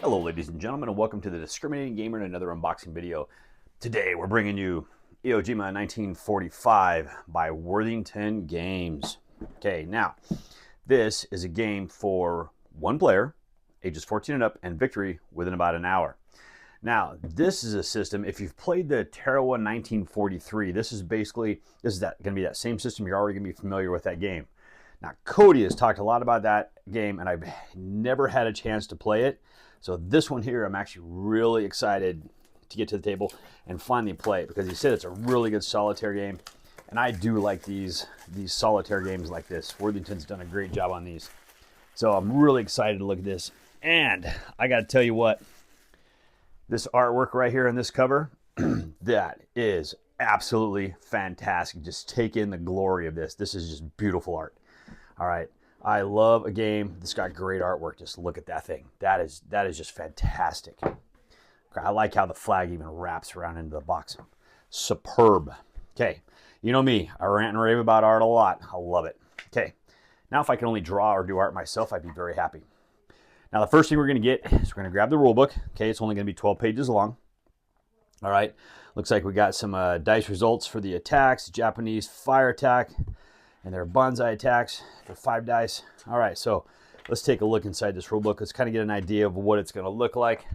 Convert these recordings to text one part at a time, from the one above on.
Hello ladies and gentlemen, and welcome to the Discriminating Gamer and another unboxing video. Today we're bringing you Iwo Jima 1945 by Worthington Games. Okay, now this is a game for one player, ages 14 and up, and victory within about an hour. Now this is a system, if you've played the Tarawa 1943, this is going to be that same system. You're already going to be familiar with that game. Now Cody has talked a lot about that game, and I've never had a chance to play it. So this one here, I'm actually really excited to get to the table and finally play it, because he said it's a really good solitaire game. And I do like these solitaire games like this. Worthington's done a great job on these. So I'm really excited to look at this. And I got to tell you what, this artwork right here on this cover, that is absolutely fantastic. Just take in the glory of this. This is just beautiful art. All right. I love a game that's got great artwork. Just look at that thing. That is just fantastic. I like how the flag even wraps around into the box. Superb. Okay, you know me. I rant and rave about art a lot. I love it. Okay, now if I can only draw or do art myself, I'd be very happy. Now the first thing we're going to get is we're going to grab the rule book. Okay, it's only going to be 12 pages long. All right, looks like we got some dice results for the attacks. Japanese fire attack. And their bonsai attacks for 5 dice. All right, so let's take a look inside this rule book. Let's kind of get an idea of what it's going to look like.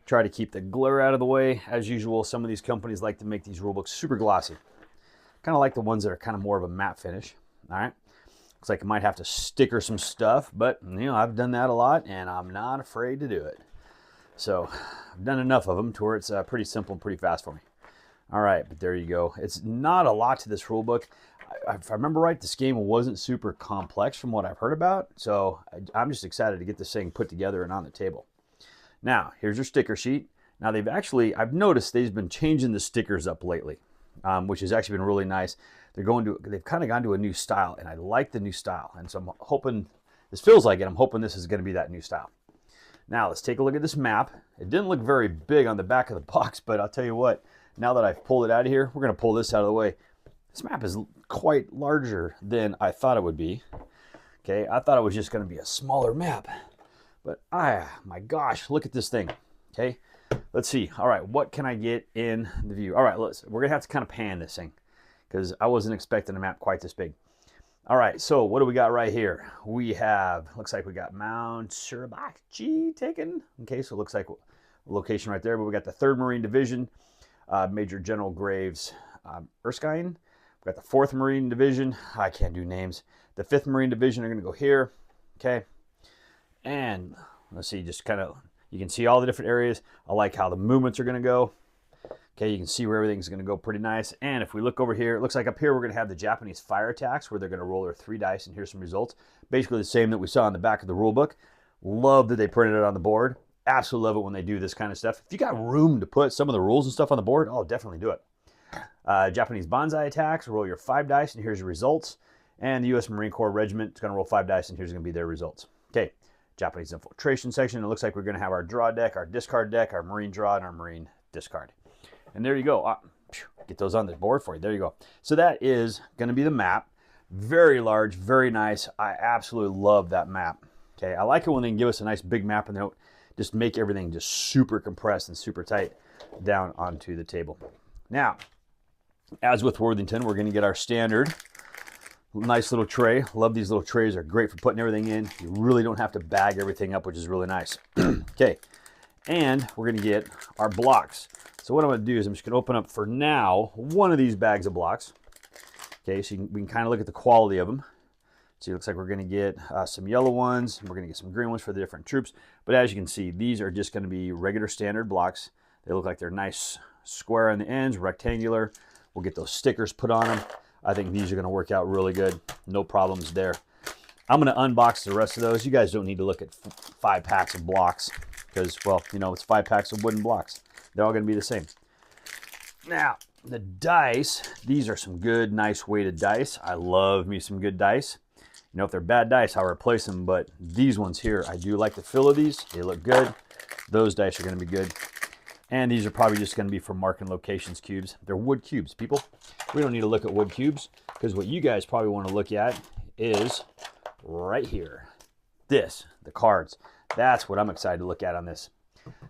Try to keep the glare out of the way. As usual, some of these companies like to make these rule books super glossy. Kind of like the ones that are kind of more of a matte finish. All right, looks like I might have to sticker some stuff, but you know, I've done that a lot, and I'm not afraid to do it. So I've done enough of them to where it's pretty simple and pretty fast for me. All right, but there you go. It's not a lot to this rule book. If I remember right, this game wasn't super complex from what I've heard about, so I'm just excited to get this thing put together and on the table. Now, here's your sticker sheet. Now, I've noticed they've been changing the stickers up lately, which has actually been really nice. They've kind of gone to a new style, and I like the new style, and so I'm hoping, this feels like it, I'm hoping this is going to be that new style. Now, let's take a look at this map. It didn't look very big on the back of the box, but I'll tell you what, now that I've pulled it out of here, we're going to pull this out of the way. This map is quite larger than I thought it would be. Okay, I thought it was just going to be a smaller map. But my gosh, look at this thing. Okay, let's see. All right, what can I get in the view? All right, we're going to have to kind of pan this thing, because I wasn't expecting a map quite this big. All right, so what do we got right here? We have, looks like we got Mount Suribachi taken. Okay, so it looks like a location right there. But we got the 3rd Marine Division, Major General Graves Erskine. We've got the 4th Marine Division. I can't do names. The 5th Marine Division are going to go here. Okay. And let's see, just kind of, you can see all the different areas. I like how the movements are going to go. Okay, you can see where everything's going to go pretty nice. And if we look over here, it looks like up here we're going to have the Japanese fire attacks, where they're going to roll their 3 dice, and here's some results. Basically the same that we saw in the back of the rule book. Love that they printed it on the board. Absolutely love it when they do this kind of stuff. If you got room to put some of the rules and stuff on the board, I'll definitely do it. Japanese bonsai attacks, roll your 5 dice, and here's your results. And the U.S. Marine Corps Regiment is going to roll 5 dice, and here's going to be their results. Okay, Japanese infiltration section. It looks like we're going to have our draw deck, our discard deck, our Marine draw, and our Marine discard. And there you go. Get those on the board for you. There you go. So that is going to be the map. Very large, very nice. I absolutely love that map. Okay, I like it when they can give us a nice big map and they don't just make everything just super compressed and super tight down onto the table. Now, as with Worthington, we're going to get our standard nice little tray. Love these little trays. They're great for putting everything in. You really don't have to bag everything up, which is really nice. Okay, and we're going to get our blocks. So what I'm going to do is I'm just going to open up, for now, one of these bags of blocks. Okay, so we can kind of look at the quality of them. See, it looks like we're going to get some yellow ones, and we're going to get some green ones for the different troops. But as you can see, these are just going to be regular standard blocks. They look like they're nice, square on the ends, rectangular. We'll get those stickers put on them. I think these are going to work out really good. No problems there. I'm going to unbox the rest of those. You guys don't need to look at 5 packs of blocks, because, well, you know, it's 5 packs of wooden blocks. They're all going to be the same. Now, the dice, these are some good, nice weighted dice. I love me some good dice. You know, if they're bad dice, I'll replace them, but these ones here, I do like the feel of these. They look good. Those dice are going to be good. And these are probably just going to be for marking locations cubes. They're wood cubes, people. We don't need to look at wood cubes, because what you guys probably want to look at is right here. The cards. That's what I'm excited to look at on this.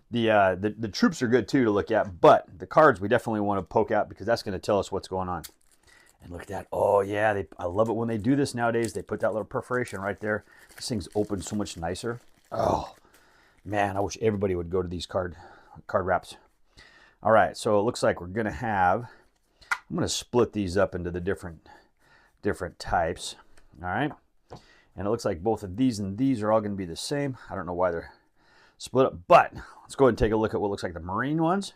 The troops are good too to look at, but the cards we definitely want to poke out because that's going to tell us what's going on. And look at that. Oh yeah, I love it when they do this nowadays. They put that little perforation right there. This thing's open so much nicer. Oh man, I wish everybody would go to these card wraps. All right, so it looks like we're going to have, I'm going to split these up into the different types. All right, and it looks like both of these and these are all going to be the same. I don't know why they're split up, but let's go ahead and take a look at what looks like the Marine ones.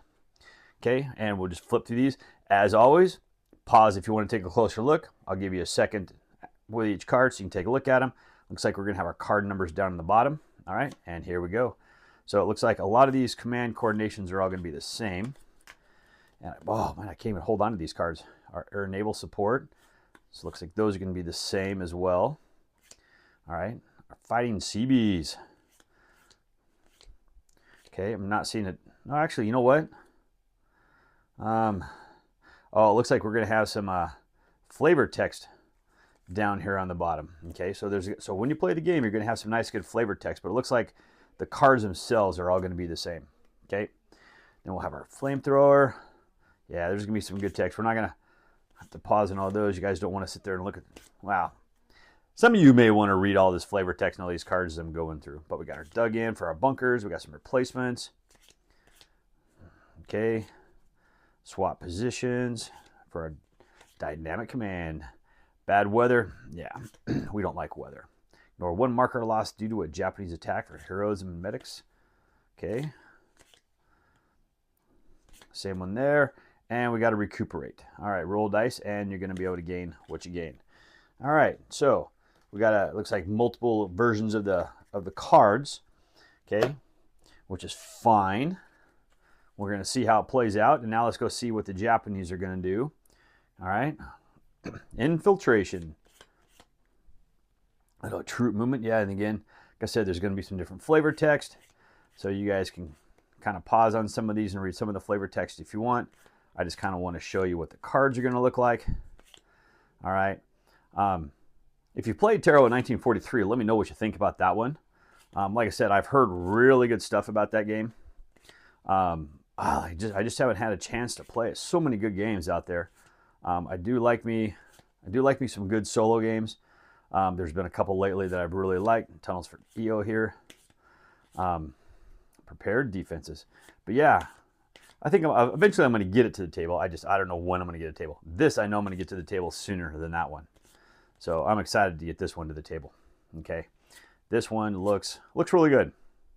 Okay, and we'll just flip through these. As always, pause if you want to take a closer look. I'll give you a second with each card so you can take a look at them. Looks like we're going to have our card numbers down in the bottom. All right, and here we go. So it looks like a lot of these command coordinations are all going to be the same. And oh man, I can't even hold on to these cards. Our air naval support. So it looks like those are going to be the same as well. All right, our fighting Seabees. Okay, I'm not seeing it. No, actually, you know what? Oh, it looks like we're going to have some flavor text down here on the bottom. Okay, so when you play the game, you're going to have some nice, good flavor text, but it looks like the cards themselves are all going to be the same. Okay, then we'll have our flamethrower. Yeah, there's going to be some good text. We're not going to have to pause on all those. You guys don't want to sit there and look at, wow. Some of you may want to read all this flavor text and all these cards as I'm going through, but we got our dug-in for our bunkers. We got some replacements. Okay, swap positions for a dynamic command. Bad weather, yeah, we don't like weather. Nor one marker lost due to a Japanese attack for heroes and medics. Okay. Same one there. And we got to recuperate. All right, roll dice, and you're going to be able to gain what you gain. All right, so we got looks like multiple versions of the cards. Okay, which is fine. We're going to see how it plays out, and now let's go see what the Japanese are going to do. All right, infiltration. Little troop movement, yeah, and again, like I said, there's going to be some different flavor text, so you guys can kind of pause on some of these and read some of the flavor text if you want. I just kind of want to show you what the cards are going to look like. All right. If you played Tarot in 1943, let me know what you think about that one. Like I said, I've heard really good stuff about that game. I just haven't had a chance to play it. So many good games out there. I do like me some good solo games. There's been a couple lately that I've really liked. Tunnels for EO here. Prepared defenses. But yeah, I think eventually I'm going to get it to the table. I don't know when I'm going to get a table. This I know I'm going to get to the table sooner than that one. So I'm excited to get this one to the table. Okay, this one looks really good.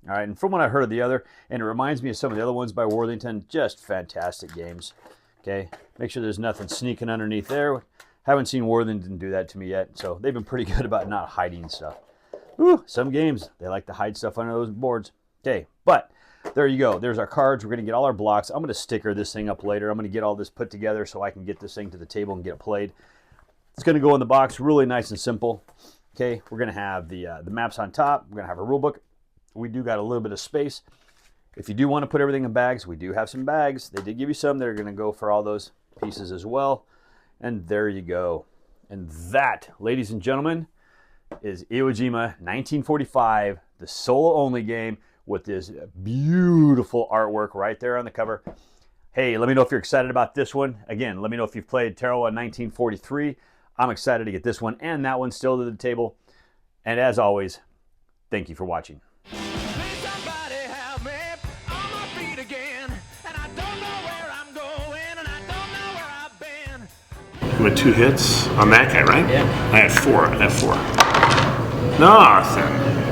All right, and from what I heard of the other, and it reminds me of some of the other ones by Worthington, just fantastic games. Okay, make sure there's nothing sneaking underneath there. Haven't seen Worthington do that to me yet, so they've been pretty good about not hiding stuff. Whew, some games, they like to hide stuff under those boards. Okay, but there you go. There's our cards. We're going to get all our blocks. I'm going to sticker this thing up later. I'm going to get all this put together so I can get this thing to the table and get it played. It's going to go in the box, really nice and simple. Okay, we're going to have the maps on top. We're going to have a rule book. We do got a little bit of space. If you do want to put everything in bags, we do have some bags. They did give you some that are going to go for all those pieces as well. And there you go. And that, ladies and gentlemen, is Iwo Jima 1945, the solo-only game with this beautiful artwork right there on the cover. Hey, let me know if you're excited about this one. Again, let me know if you've played Tarot in 1943. I'm excited to get this one and that one still to the table. And as always, thank you for watching. With 2 hits on that guy, right? Yeah. I had 4. Nothing.